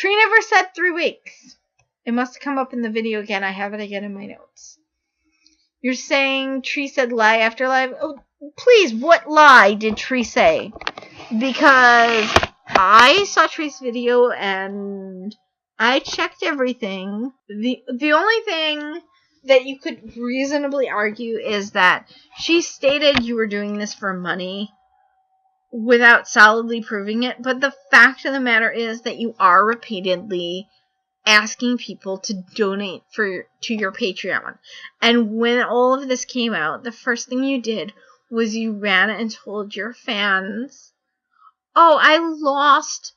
Tree never said 3 weeks. It must have come up in the video again. I have it again in my notes. You're saying Tree said lie after lie? Oh, please, what lie did Tree say? Because I saw Tree's video and I checked everything. The only thing that you could reasonably argue is that she stated you were doing this for money without solidly proving it, but the fact of the matter is that you are repeatedly asking people to donate to your Patreon. And when all of this came out, the first thing you did was you ran and told your fans, "Oh, I lost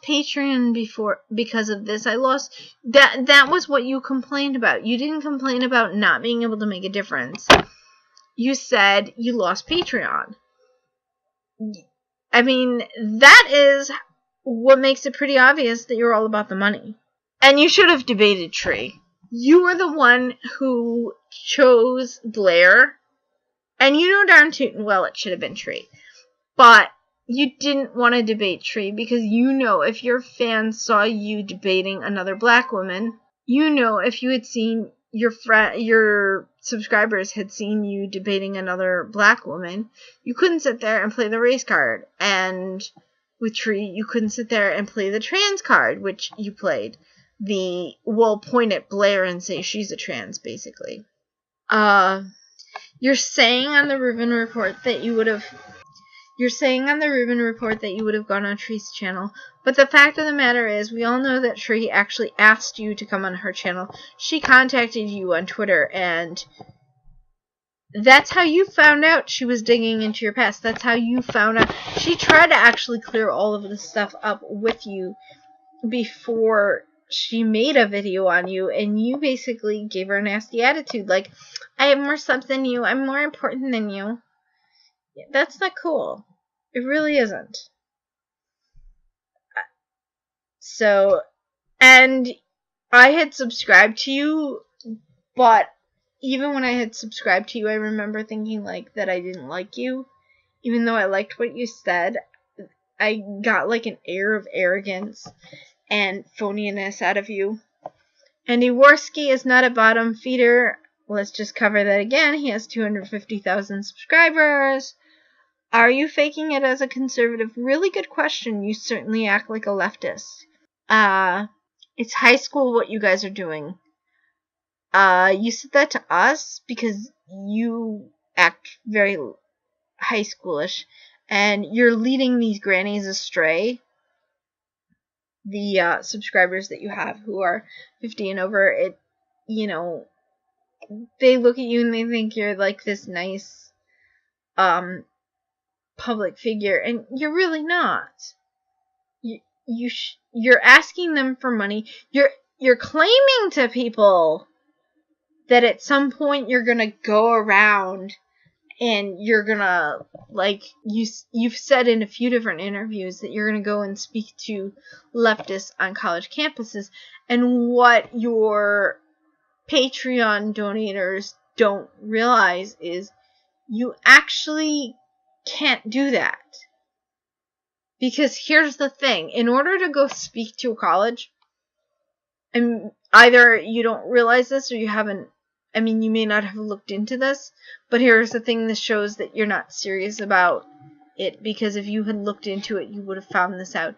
Patreon because of this. I lost that was what you complained about. You didn't complain about not being able to make a difference. You said you lost Patreon." I mean, that is what makes it pretty obvious that you're all about the money. And you should have debated Tree. You were the one who chose Blaire. And you know darn tootin' well it should have been Tree. But you didn't want to debate Tree because you know if your fans saw you debating another black woman, you know if you had seen your subscribers had seen you debating another black woman, you couldn't sit there and play the race card. And with Tree, you couldn't sit there and play the trans card, which you played. Point at Blaire and say she's a trans, basically. You're saying on the Reuben report that you would have gone on Tree's channel, but the fact of the matter is, we all know that Tree actually asked you to come on her channel. She contacted you on Twitter, and that's how you found out she was digging into your past. That's how you found out. She tried to actually clear all of this stuff up with you before she made a video on you, and you basically gave her a nasty attitude, like, "I have more subs than you, I'm more important than you." That's not cool. It really isn't. So, and I had subscribed to you, but even when I had subscribed to you, I remember thinking, like, that I didn't like you. Even though I liked what you said, I got, like, an air of arrogance and phoniness out of you. And Jaworski is not a bottom feeder. Let's just cover that again. He has 250,000 subscribers. Are you faking it as a conservative? Really good question. You certainly act like a leftist. It's high school what you guys are doing. You said that to us because you act very high schoolish, and you're leading these grannies astray. The subscribers that you have who are 50 and over, they look at you and they think you're like this nice public figure, and you're really not. You're asking them for money. You're claiming to people that at some point you're gonna go around and you're gonna, like, you've said in a few different interviews that you're gonna go and speak to leftists on college campuses, and what your Patreon donators don't realize is you actually can't do that. Because here's the thing, in order to go speak to a college, and either you don't realize this or you haven't, you may not have looked into this, but here's the thing, this shows that you're not serious about it, because if you had looked into it, you would have found this out.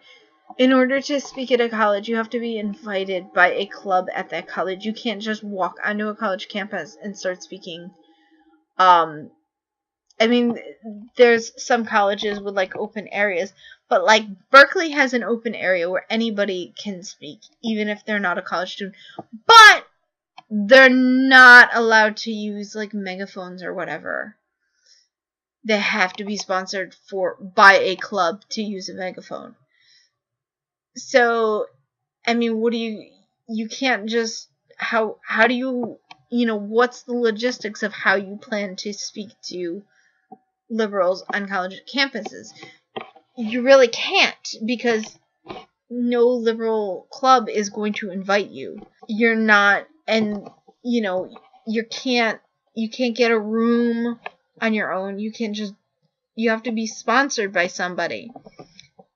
In order to speak at a college, you have to be invited by a club at that college. You can't just walk onto a college campus and start speaking. There's some colleges with, like, open areas, but, like, Berkeley has an open area where anybody can speak, even if they're not a college student. But they're not allowed to use, like, megaphones or whatever. They have to be sponsored by a club to use a megaphone. So, what do you can't just, how do you, what's the logistics of how you plan to speak to liberals on college campuses? You really can't, because no liberal club is going to invite you. You're not, and, you can't get a room on your own. You have to be sponsored by somebody.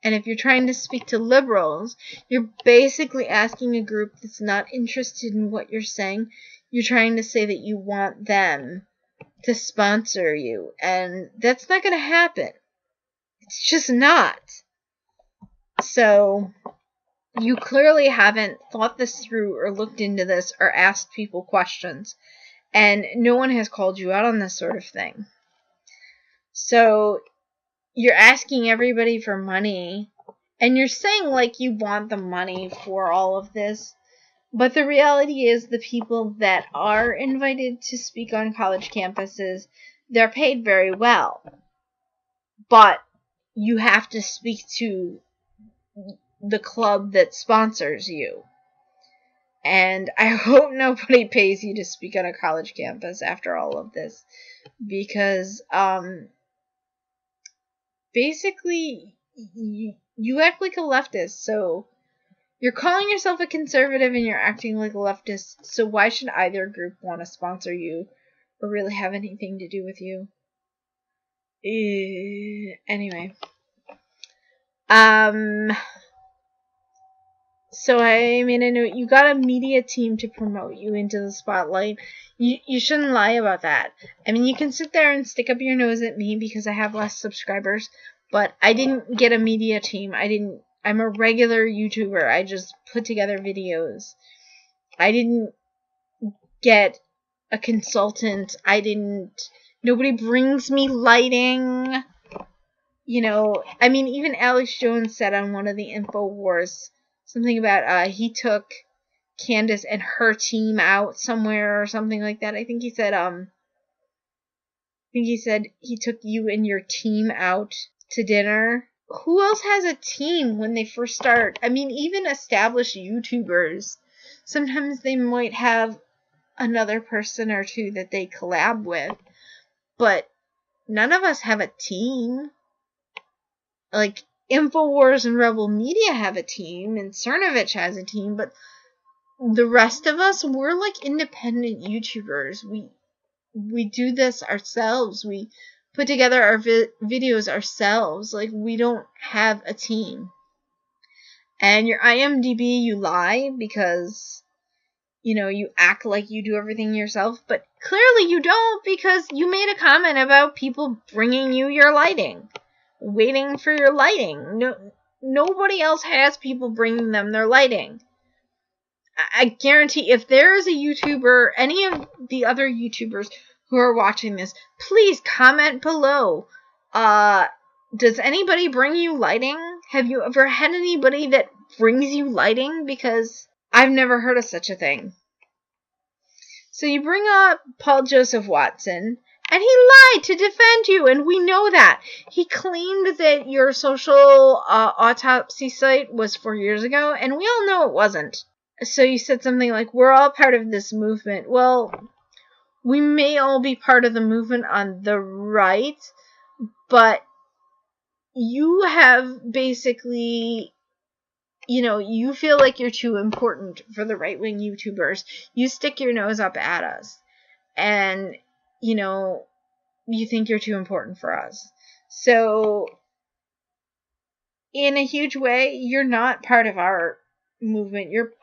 And if you're trying to speak to liberals, you're basically asking a group that's not interested in what you're saying. You're trying to say that you want them to sponsor you. And that's not going to happen. It's just not. So, you clearly haven't thought this through or looked into this or asked people questions. And no one has called you out on this sort of thing. So, you're asking everybody for money. And you're saying like you want the money for all of this. But the reality is the people that are invited to speak on college campuses, they're paid very well. But you have to speak to the club that sponsors you. And I hope nobody pays you to speak on a college campus after all of this. Because, basically, you act like a leftist, so you're calling yourself a conservative and you're acting like a leftist, so why should either group want to sponsor you or really have anything to do with you? Anyway. So I made a note. You got a media team to promote you into the spotlight. You shouldn't lie about that. I mean, you can sit there and stick up your nose at me because I have less subscribers, but I didn't get a media team. I'm a regular YouTuber. I just put together videos. I didn't get a consultant. Nobody brings me lighting. You know, I mean, even Alex Jones said on one of the InfoWars something about he took Candace and her team out somewhere or something like that. I think he said he took you and your team out to dinner. Who else has a team when they first start? I mean, even established YouTubers, sometimes they might have another person or two that they collab with, but none of us have a team. Like, InfoWars and Rebel Media have a team, and Cernovich has a team, but the rest of us, we're like independent YouTubers. We do this ourselves. We put together our videos ourselves. Like, we don't have a team. And your IMDb, you lie because, you know, you act like you do everything yourself, but clearly you don't because you made a comment about people bringing you your lighting. Waiting for your lighting. Nobody else has people bringing them their lighting. I guarantee if there is a YouTuber, any of the other YouTubers who are watching this, please comment below. Does anybody bring you lighting? Have you ever had anybody that brings you lighting? Because I've never heard of such a thing. So you bring up Paul Joseph Watson, and he lied to defend you, and we know that. He claimed that your social autopsy site was 4 years ago, and we all know it wasn't. So you said something like, we're all part of this movement. Well, we may all be part of the movement on the right, but you have basically, you know, you feel like you're too important for the right-wing YouTubers. You stick your nose up at us. And, you know, you think you're too important for us. So, in a huge way, you're not part of our movement. You're